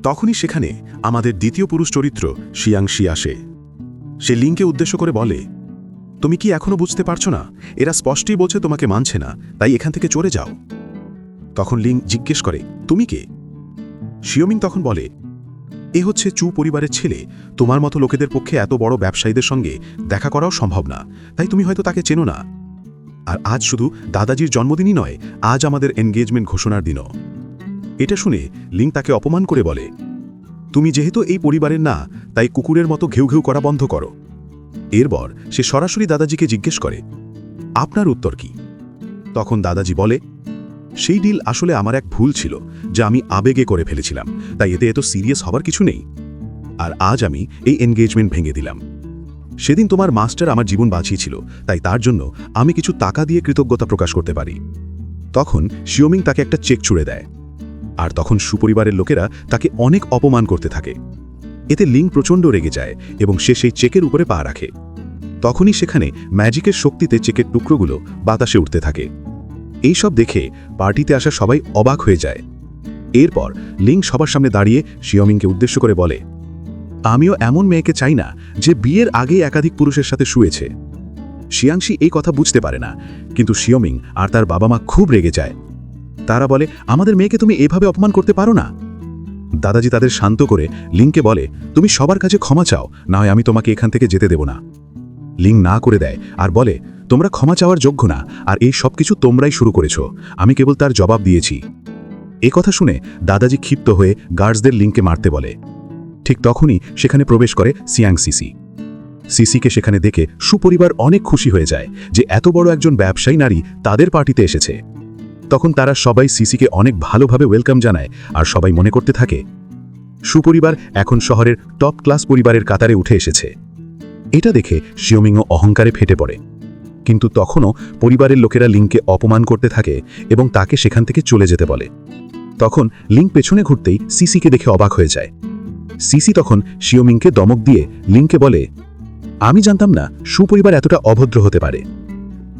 তখনই সেখানে আমাদের দ্বিতীয় পুরুষ চরিত্র শিয়াংশি আসে। সে লিংকে উদ্দেশ্য করে বলে, তুমি কি এখনো বুঝতে পারছো না? এরা স্পষ্টই বলছে তোমাকে মানছে না, তাই এখান থেকে চলে যাও। তখন লিং জিজ্ঞেস করে, তুমি কে? শিওমিং তখন বলে, এ হচ্ছে চু পরিবারের ছেলে। তোমার মতো লোকেদের পক্ষে এত বড় ব্যবসায়ীদের সঙ্গে দেখা করাও সম্ভব না, তাই তুমি হয়তো তাকে চেনো না। আর আজ শুধু দাদাজির জন্মদিনই নয়, আজ আমাদের এনগেজমেন্ট ঘোষণার দিনও। এটা শুনে লিং তাকে অপমান করে বলে, তুমি যেহেতু এই পরিবারের না, তাই কুকুরের মতো ঘেউ ঘেউ করা বন্ধ করো। এরপর সে সরাসরি দাদাজিকে জিজ্ঞেস করে, আপনার উত্তর কি? তখন দাদাজি বলে, সেই ডিল আসলে আমার এক ভুল ছিল, যা আমি আবেগে করে ফেলেছিলাম, তাই এতে এত সিরিয়াস হবার কিছু নেই। আর আজ আমি এই এনগেজমেন্ট ভেঙে দিলাম। সেদিন তোমার মাস্টার আমার জীবন বাঁচিয়েছিল, তাই তার জন্য আমি কিছু টাকা দিয়ে কৃতজ্ঞতা প্রকাশ করতে পারি। তখন শিওমিং তাকে একটা চেক ছুড়ে দেয়, আর তখন সুপরিবারের লোকেরা তাকে অনেক অপমান করতে থাকে। এতে লিং প্রচণ্ড রেগে যায় এবং সে সেই চেকের উপরে পা রাখে। তখনই সেখানে ম্যাজিকের শক্তিতে চেকের টুকরোগুলো বাতাসে উঠতে থাকে। এইসব দেখে পার্টিতে আসা সবাই অবাক হয়ে যায়। এরপর লিং সবার সামনে দাঁড়িয়ে শিওমিংকে উদ্দেশ্য করে বলে, আমিও এমন মেয়েকে চাই না যে বিয়ের আগেই একাধিক পুরুষের সাথে শুয়েছে। শিয়াংশি এই কথা বুঝতে পারে না, কিন্তু শিওমিং আর তার বাবা মা খুব রেগে যায়। তারা বলে, আমাদের মেয়েকে তুমি এভাবে অপমান করতে পারো না। দাদাজি তাদের শান্ত করে লিংকে বলে, তুমি সবার কাছে ক্ষমা চাও, না হয় আমি তোমাকে এখান থেকে যেতে দেব না। লিং না করে দেয় আর বলে, তোমরা ক্ষমা চাওয়ার যোগ্য না, আর এই সব কিছু তোমরাই শুরু করেছ, আমি কেবল তার জবাব দিয়েছি। এ কথা শুনে দাদাজি ক্ষিপ্ত হয়ে গার্ডসদের লিংকে মারতে বলে। ঠিক তখনই সেখানে প্রবেশ করে সিয়াং সিসি। সিসিকে সেখানে দেখে সুপরিবার অনেক খুশি হয়ে যায় যে এত বড় একজন ব্যবসায়ী নারী তাদের পার্টিতে এসেছে। তখন তারা সবাই সিসিকে অনেক ভালোভাবে ওয়েলকাম জানায়, আর সবাই মনে করতে থাকে সুপরিবার এখন শহরের টপ ক্লাস পরিবারের কাতারে উঠে এসেছে। এটা দেখে শিওমিংও অহংকারে ফেটে পড়ে, কিন্তু তখনও পরিবারের লোকেরা লিংকে অপমান করতে থাকে এবং তাকে সেখান থেকে চলে যেতে বলে। তখন লিং পেছনে ঘুরতেই সিসিকে দেখে অবাক হয়ে যায়। সিসি তখন শিওমিংকে দমক দিয়ে লিংকে বলে, আমি জানতাম না সুপরিবার এতটা অভদ্র হতে পারে।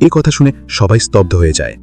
এ কথা শুনে সবাই স্তব্ধ হয়ে যায়।